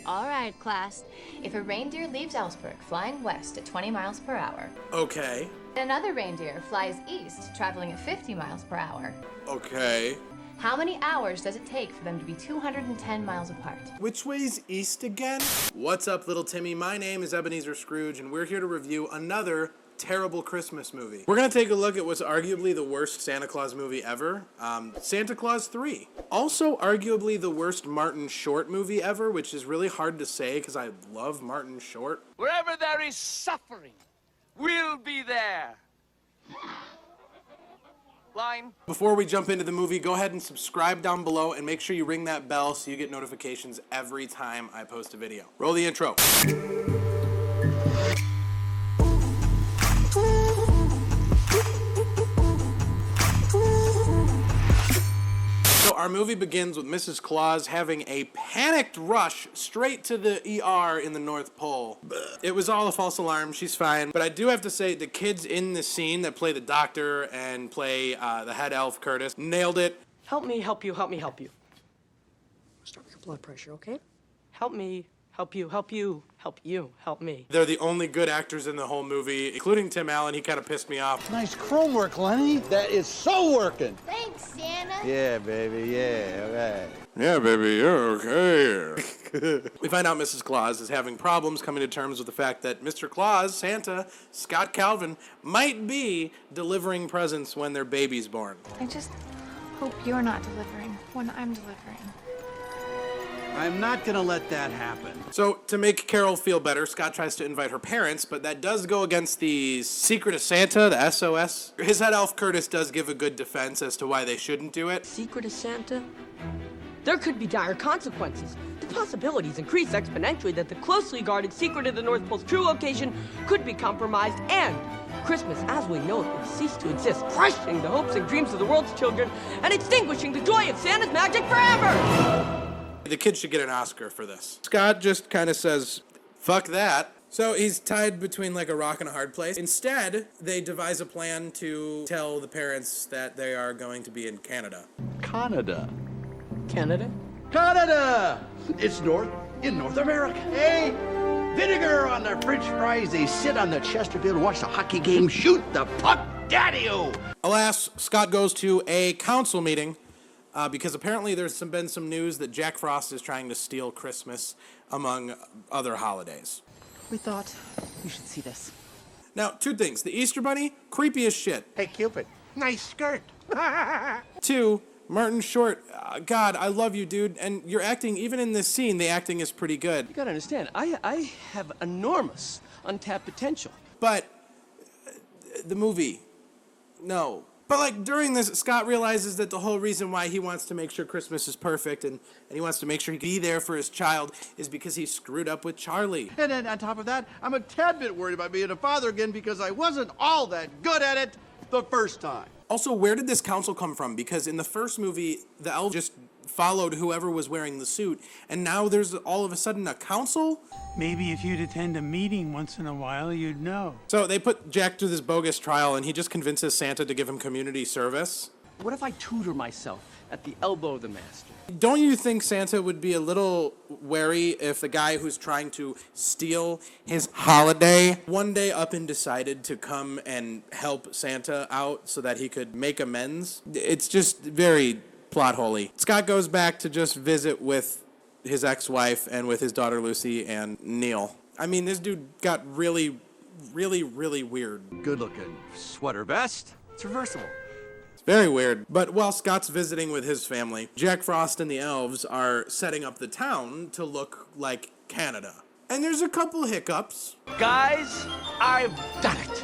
All right, class. If a reindeer leaves Ellsberg flying west at 20 miles per hour. Okay. Another reindeer flies east, traveling at 50 miles per hour. Okay. How many hours does it take for them to be 210 miles apart? Which way's east again? What's up, little Timmy? My name is Ebenezer Scrooge, and we're here to review another terrible Christmas movie. We're gonna take a look at what's arguably the worst Santa Claus movie ever, Santa Claus 3. Also arguably the worst Martin Short movie ever, which is really hard to say because I love Martin Short. Wherever there is suffering, we'll be there. Line. Before we jump into the movie, go ahead and subscribe down below and make sure you ring that bell so you get notifications every time I post a video. Roll the intro. So our movie begins with Mrs. Claus having a panicked rush straight to the ER in the North Pole. It was all a false alarm. She's fine. But I do have to say the kids in the scene that play the doctor and play the head elf, Curtis, nailed it. Help me, help you, help me, help you. Start with your blood pressure, okay? Help me, help you, help you, help you, help me. They're the only good actors in the whole movie, including Tim Allen. He kind of pissed me off. Nice chrome work, Lenny. That is so working. Thanks, Santa. Yeah, baby, yeah, all right. Yeah, baby, you're okay. We find out Mrs. Claus is having problems coming to terms with the fact that Mr. Claus, Santa, Scott Calvin, might be delivering presents when their baby's born. I just hope you're not delivering when I'm delivering. I'm not gonna let that happen. So, to make Carol feel better, Scott tries to invite her parents, but that does go against the Secret of Santa, the SOS. His head elf, Curtis, does give a good defense as to why they shouldn't do it. Secret of Santa? There could be dire consequences. The possibilities increase exponentially that the closely guarded secret of the North Pole's true location could be compromised, and Christmas as we know it would cease to exist, crushing the hopes and dreams of the world's children and extinguishing the joy of Santa's magic forever! The kid should get an Oscar for this. Scott just kind of says, fuck that. So he's tied between like a rock and a hard place. Instead, they devise a plan to tell the parents that they are going to be in Canada. Canada. Canada? Canada! It's in North America. Hey, vinegar on their French fries. They sit on the Chesterfield, watch the hockey game, shoot the puck, daddy-o. Alas, Scott goes to a council meeting because apparently there's been some news that Jack Frost is trying to steal Christmas among other holidays. We thought you should see this. Now, two things. The Easter Bunny, creepy as shit. Hey, Cupid, nice skirt. Two, Martin Short, God, I love you, dude. And your acting, even in this scene, the acting is pretty good. You gotta understand, I have enormous untapped potential. But the movie, no. But like during this, Scott realizes that the whole reason why he wants to make sure Christmas is perfect and he wants to make sure he can be there for his child is because he screwed up with Charlie. And then on top of that, I'm a tad bit worried about being a father again because I wasn't all that good at it the first time. Also, where did this council come from? Because in the first movie, the elves just followed whoever was wearing the suit, and now there's all of a sudden a council? Maybe if you'd attend a meeting once in a while, you'd know. So they put Jack through this bogus trial, and he just convinces Santa to give him community service. What if I tutor myself at the elbow of the master? Don't you think Santa would be a little wary if the guy who's trying to steal his holiday one day up and decided to come and help Santa out so that he could make amends? It's just very plot holy. Scott goes back to just visit with his ex-wife and with his daughter Lucy and Neil. I mean, this dude got really, really, really weird. Good looking sweater vest. It's reversible. It's very weird. But while Scott's visiting with his family, Jack Frost and the elves are setting up the town to look like Canada. And there's a couple hiccups. Guys, I've done it.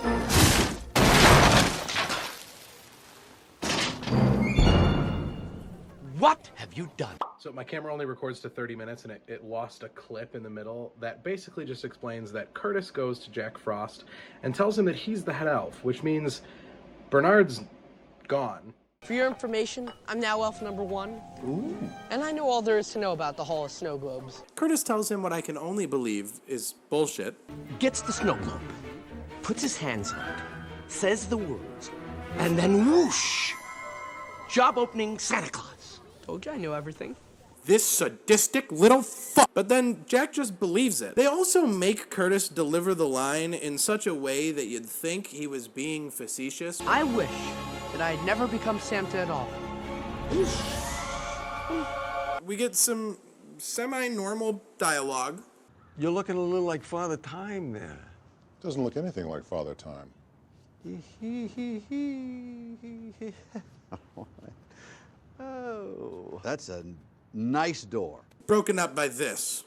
What have you done? So my camera only records to 30 minutes and it lost a clip in the middle that basically just explains that Curtis goes to Jack Frost and tells him that he's the head elf, which means Bernard's gone. For your information, I'm now elf number 1. Ooh. And I know all there is to know about the Hall of Snow Globes. Curtis tells him what I can only believe is bullshit. Gets the snow globe, puts his hands on it, says the words, and then whoosh! Job opening Santa Claus. Told you I knew everything. this sadistic little fuck. But then Jack just believes it. They also make Curtis deliver the line in such a way that you'd think he was being facetious. I wish that I had never become Santa at all. We get some semi-normal dialogue. You're looking a little like Father Time there. Doesn't look anything like Father Time. Oh, that's a nice door. Broken up by this.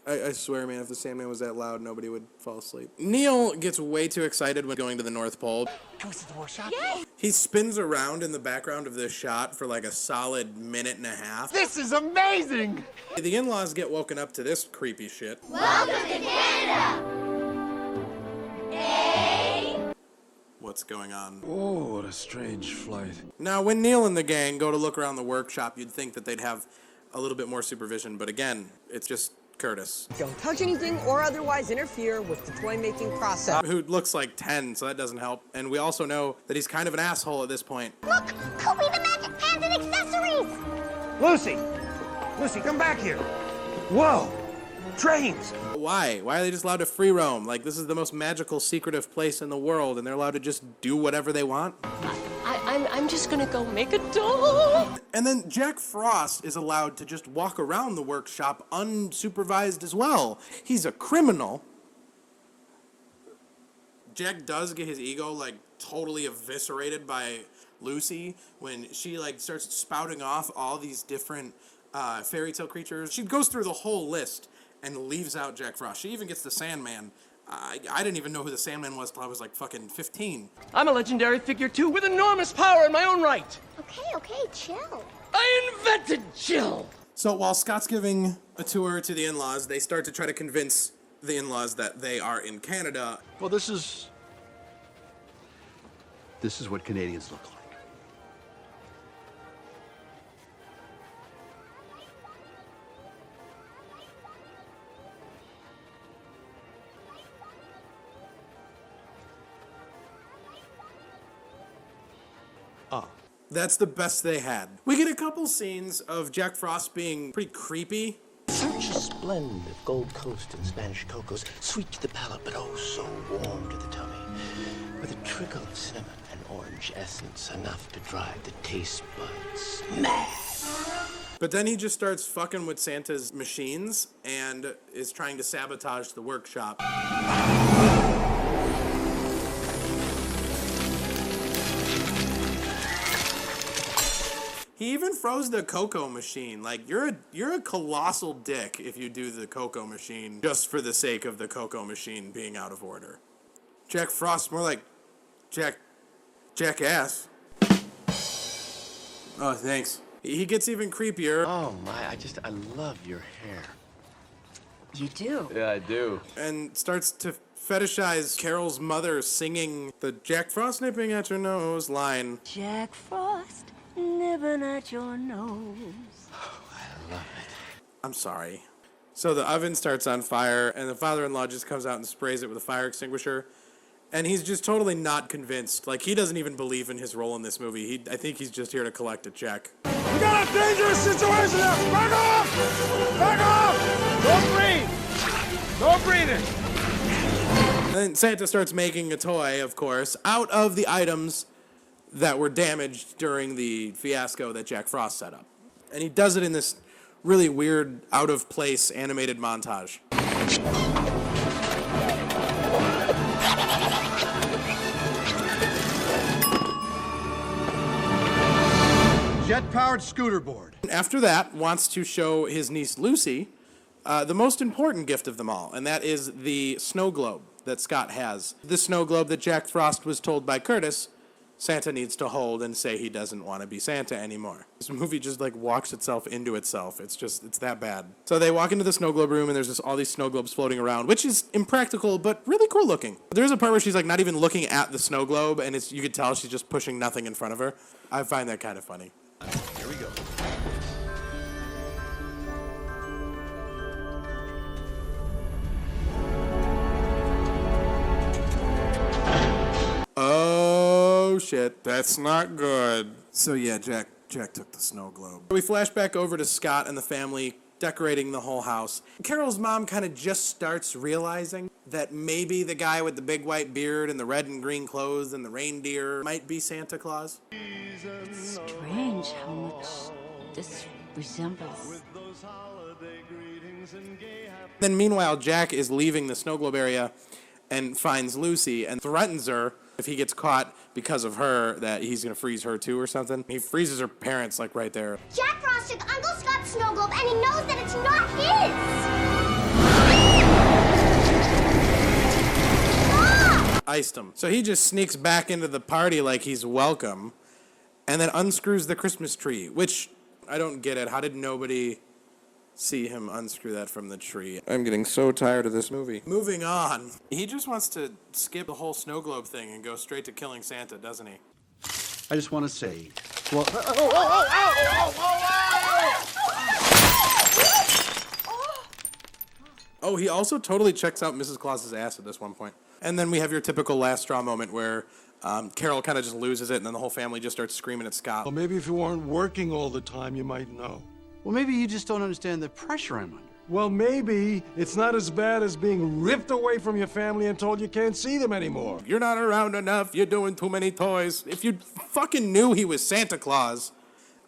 I swear, man, if the Sandman was that loud, nobody would fall asleep. Neil gets way too excited when going to the North Pole. Can we see the workshop? He spins around in the background of this shot for like a solid minute and a half. This is amazing! The in-laws get woken up to this creepy shit. Welcome to Canada! What's going on? Oh, what a strange flight. Now, when Neil and the gang go to look around the workshop, you'd think that they'd have a little bit more supervision, but again, it's just Curtis. Don't touch anything or otherwise interfere with the toy-making process. Who looks like 10, so that doesn't help. And we also know that he's kind of an asshole at this point. Look! Kobe the Magic Hands and accessories! Lucy! Lucy, come back here! Whoa! Trains! Why? Why are they just allowed to free roam? Like, this is the most magical, secretive place in the world, and they're allowed to just do whatever they want? I'm just gonna go make a doll. And then Jack Frost is allowed to just walk around the workshop unsupervised as well. He's a criminal. Jack does get his ego, like, totally eviscerated by Lucy when she, like, starts spouting off all these different fairy tale creatures. She goes through the whole list and leaves out Jack Frost. She even gets the Sandman. I didn't even know who the Sandman was till I was like fucking 15. I'm a legendary figure too with enormous power in my own right. Okay, chill. I invented chill. So while Scott's giving a tour to the in-laws, they start to try to convince the in-laws that they are in Canada. Well, this is what Canadians look like. That's the best they had. We get a couple scenes of Jack Frost being pretty creepy. Such a blend of Gold Coast and Spanish cocos, sweet to the palate, but oh so warm to the tummy. With a trickle of cinnamon and orange essence, enough to drive the taste buds mad. But then he just starts fucking with Santa's machines and is trying to sabotage the workshop. He even froze the cocoa machine. Like, you're a colossal dick if you do the cocoa machine just for the sake of the cocoa machine being out of order. Jack Frost, more like jackass. Oh, thanks. He gets even creepier. Oh my, I love your hair. You do? Yeah, I do. And starts to fetishize Carol's mother singing the Jack Frost nipping at your nose line. Jack Frost nipping at your nose. Oh, I love it. I'm sorry. So the oven starts on fire, and the father-in-law just comes out and sprays it with a fire extinguisher. And he's just totally not convinced. Like, he doesn't even believe in his role in this movie. I think he's just here to collect a check. We got a dangerous situation now! Back off! Back off! Don't breathe! Don't breathe it! And then Santa starts making a toy, of course, out of the items that were damaged during the fiasco that Jack Frost set up. And he does it in this really weird, out-of-place animated montage. Jet-powered scooter board. After that, wants to show his niece Lucy the most important gift of them all, and that is the snow globe that Scott has. The snow globe that Jack Frost was told by Curtis Santa needs to hold and say he doesn't want to be Santa anymore. This movie just like walks itself into itself. It's that bad. So they walk into the snow globe room and there's just all these snow globes floating around, which is impractical but really cool looking. There's a part where she's like not even looking at the snow globe and you could tell she's just pushing nothing in front of her. I find that kind of funny. Here we go. Oh shit, that's not good. So yeah, Jack took the snow globe. We flash back over to Scott and the family decorating the whole house. Carol's mom kind of just starts realizing that maybe the guy with the big white beard and the red and green clothes and the reindeer might be Santa Claus. It's strange how much this resembles. Then meanwhile, Jack is leaving the snow globe area and finds Lucy and threatens her if he gets caught because of her that he's going to freeze her too or something. He freezes her parents like right there. Jack Frost took Uncle Scott's snow globe and he knows that it's not his! Iced him. So he just sneaks back into the party like he's welcome and then unscrews the Christmas tree, which I don't get it. How did nobody see him unscrew that from the tree? I'm getting so tired of this movie. Moving on. He just wants to skip the whole snow globe thing and go straight to killing Santa, doesn't he? I just want to say, well, Oh, he also totally checks out Mrs. Claus's ass at this one point. And then we have your typical last straw moment where Carol kind of just loses it and then the whole family just starts screaming at Scott. Well, maybe if you weren't working all the time, you might know. well, maybe you just don't understand the pressure I'm under. Well, maybe it's not as bad as being ripped away from your family and told you can't see them anymore. You're not around enough. You're doing too many toys. If you fucking knew he was Santa Claus,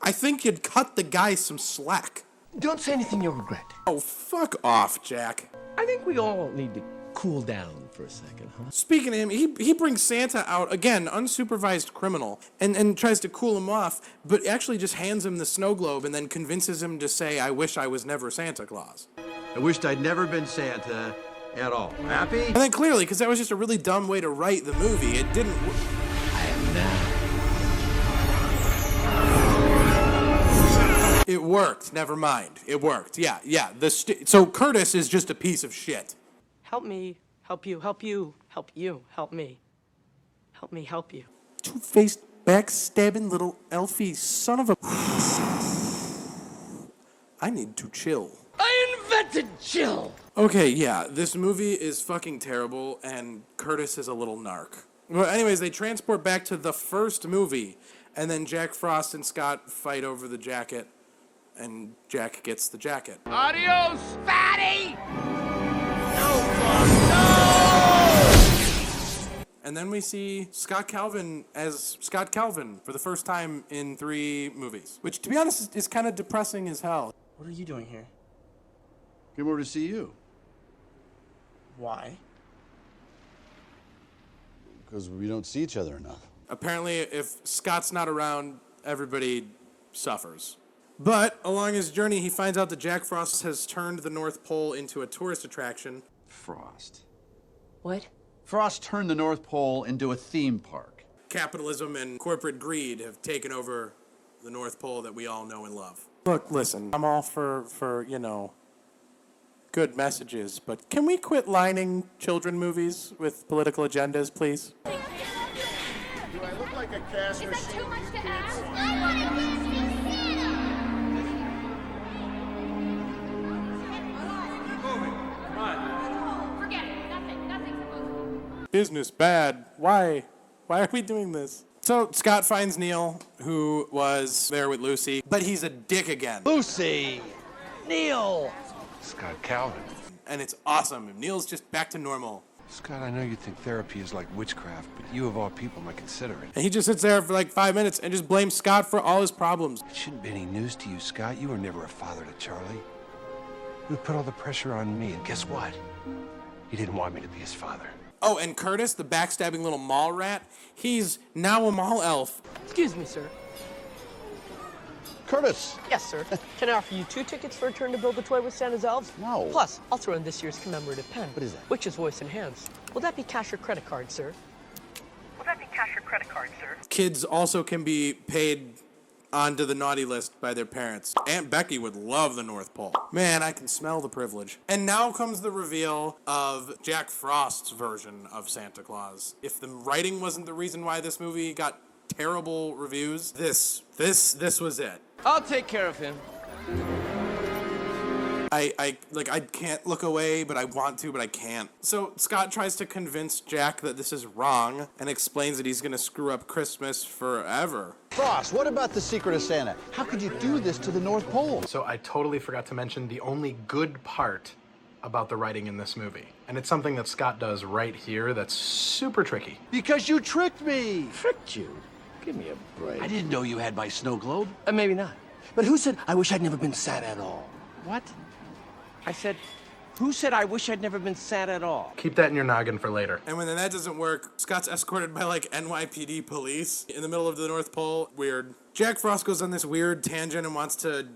I think you'd cut the guy some slack. Don't say anything you'll regret. Oh, fuck off, Jack. I think we all need to cool down for a second, huh? Speaking of him, he brings Santa out, again, unsupervised criminal, and tries to cool him off, but actually just hands him the snow globe and then convinces him to say, I wish I was never Santa Claus. I wished I'd never been Santa at all. Happy? And then clearly, because that was just a really dumb way to write the movie, it didn't... I am now. It worked. Never mind. It worked. Yeah. So Curtis is just a piece of shit. Help me, help you, help you, help you, help me. Help me, help you. Two-faced, backstabbing little elfie son of a... I need to chill. I invented chill! Okay, yeah, this movie is fucking terrible, and Curtis is a little narc. Well, anyways, they transport back to the first movie, and then Jack Frost and Scott fight over the jacket, and Jack gets the jacket. Adios, fatty! And then we see Scott Calvin as Scott Calvin for the first time in 3 movies, which, to be honest, is kind of depressing as hell. What are you doing here? Came over to see you. Why? Because we don't see each other enough. Apparently, if Scott's not around, everybody suffers. But along his journey, he finds out that Jack Frost has turned the North Pole into a tourist attraction. Frost. What? Frost turned the North Pole into a theme park. Capitalism and corporate greed have taken over the North Pole that we all know and love. Look, listen, I'm all for good messages, but can we quit lining children movies with political agendas, please? Do I look like a cash machine? Is that too much to ask? I want to go see Santa! Forget it. Nothing's supposed Business bad. Why? Why are we doing this? So Scott finds Neil, who was there with Lucy, but he's a dick again. Lucy! Neil! Scott Calvin. And it's awesome. Neil's just back to normal. Scott, I know you think therapy is like witchcraft, but you of all people might consider it. And he just sits there for like 5 minutes and just blames Scott for all his problems. It shouldn't be any news to you, Scott. You were never a father to Charlie. You put all the pressure on me, and guess what? He didn't want me to be his father. Oh, and Curtis, the backstabbing little mall rat, he's now a mall elf. Excuse me, sir. Curtis! Yes, sir. Can I offer you 2 tickets for a turn to build a toy with Santa's elves? No. Plus, I'll throw in this year's commemorative pen. What is that? Witch's voice and hands. Will that be cash or credit card, sir? Will that be cash or credit card, sir? Kids also can be paid onto the naughty list by their parents. Aunt Becky would love the North Pole. Man, I can smell the privilege. And now comes the reveal of Jack Frost's version of Santa Claus. If the writing wasn't the reason why this movie got terrible reviews, this was it. I'll take care of him. I can't look away, but I want to, but I can't. So Scott tries to convince Jack that this is wrong and explains that he's going to screw up Christmas forever. Frost, what about the secret of Santa? How could you do this to the North Pole? So I totally forgot to mention the only good part about the writing in this movie. And it's something that Scott does right here that's super tricky. Because you tricked me. Tricked you? Give me a break. I didn't know you had my snow globe. Maybe not. But who said I wish I'd never been Santa at all? What? I said, who said I wish I'd never been Santa at all? Keep that in your noggin for later. And when that doesn't work, Scott's escorted by like NYPD police in the middle of the North Pole. Weird. Jack Frost goes on this weird tangent and wants to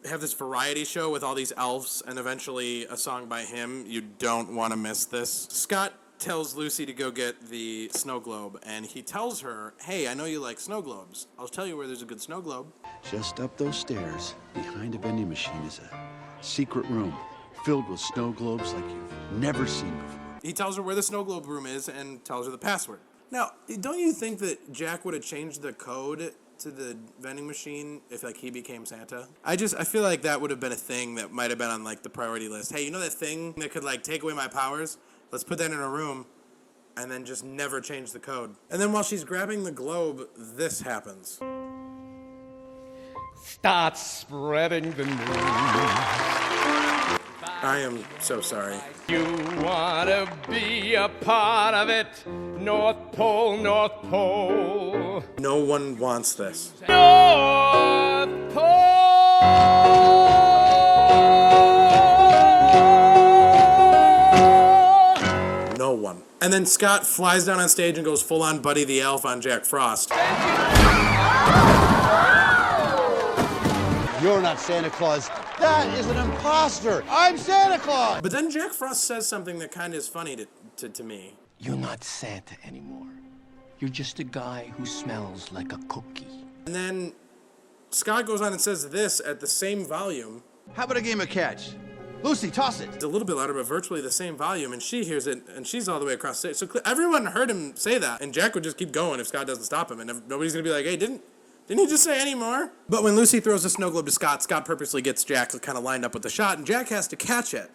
have this variety show with all these elves and eventually a song by him. You don't want to miss this. Scott tells Lucy to go get the snow globe, and he tells her, hey, I know you like snow globes. I'll tell you where there's a good snow globe. Just up those stairs, behind a vending machine, is a secret room filled with snow globes like you've never seen before. He tells her where the snow globe room is and tells her the password. Now, don't you think that Jack would have changed the code to the vending machine if like he became Santa? I feel like that would have been a thing that might have been on like the priority list. Hey, you know that thing that could like take away my powers? Let's put that in a room and then just never change the code. And then while she's grabbing the globe, this happens. Start spreading the news. I am so sorry. You want to be a part of it. North Pole, North Pole. No one wants this. North Pole. No one. And then Scott flies down on stage and goes full on Buddy the Elf on Jack Frost. You're not Santa Claus. That is an imposter. I'm Santa Claus. But then Jack Frost says something that kind of is funny to me. You're not Santa anymore. You're just a guy who smells like a cookie. And then Scott goes on and says this at the same volume. How about a game of catch? Lucy, toss it. It's a little bit louder, but virtually the same volume, and she hears it, and she's all the way across the stage. So everyone heard him say that, and Jack would just keep going if Scott doesn't stop him, and nobody's going to be like, hey, didn't he just say any more? But when Lucy throws a snow globe to Scott, Scott purposely gets Jack kind of lined up with the shot, and Jack has to catch it.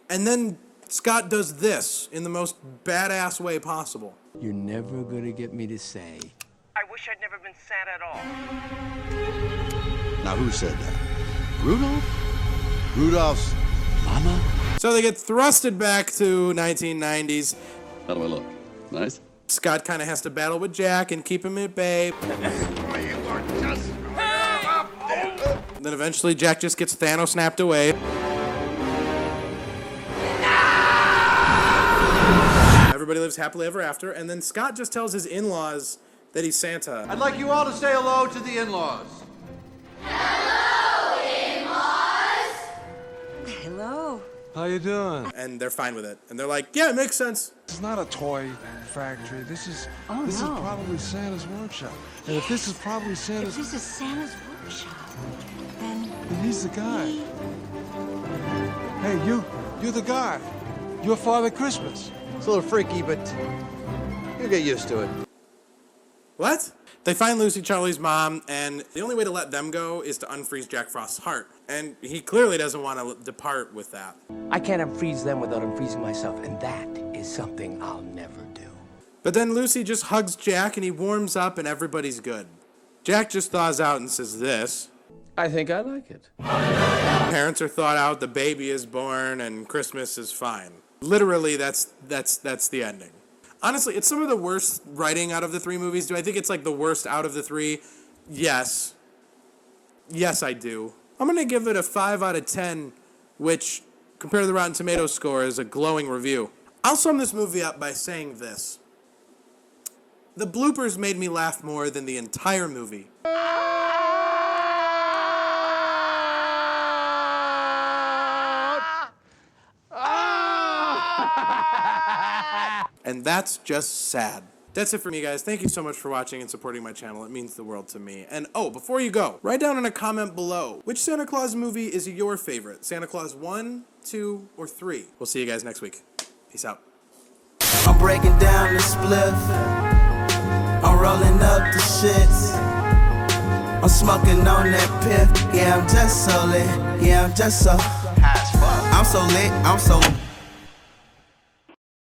And then Scott does this in the most badass way possible. You're never gonna get me to say, I wish I'd never been Santa at all. Now who said that? Rudolph? Rudolph's mama? So they get thrusted back to 1990s. How do I look? Nice? Scott kind of has to battle with Jack and keep him at bay. Then eventually Jack just gets Thanos snapped away. Everybody lives happily ever after, and then Scott just tells his in-laws that he's Santa. I'd like you all to say hello to the in-laws. Hello, in-laws. Hello. How you doing? And they're fine with it. And they're like, yeah, it makes sense. This is not a toy factory. This is probably Santa's workshop. And if this is probably Santa's... If this is Santa's workshop, then he's the guy. Hey, you're the guy. You're Father Christmas. It's a little freaky, but you'll get used to it. What? They find Lucy, Charlie's mom, and the only way to let them go is to unfreeze Jack Frost's heart. And he clearly doesn't want to depart with that. I can't unfreeze them without unfreezing myself, and that is something I'll never do. But then Lucy just hugs Jack, and he warms up, and everybody's good. Jack just thaws out and says this. I think I like it. Parents are thawed out, the baby is born, and Christmas is fine. Literally, that's the ending. Honestly, it's some of the worst writing out of the three movies. Do I think it's like the worst out of the three? Yes. Yes, I do. I'm going to give it a 5 out of 10, which, compared to the Rotten Tomatoes score, is a glowing review. I'll sum this movie up by saying this. The bloopers made me laugh more than the entire movie. And that's just sad. That's it for me, guys. Thank you so much for watching and supporting my channel. It means the world to me. And before you go, write down in a comment below, which Santa Claus movie is your favorite? Santa Claus 1, 2, or 3? We'll see you guys next week. Peace out. I'm breaking down the spliff. I'm rolling up the shits. I'm smoking on that piff. Yeah, I'm just so lit. Yeah, I'm just so. I'm so lit. I'm so.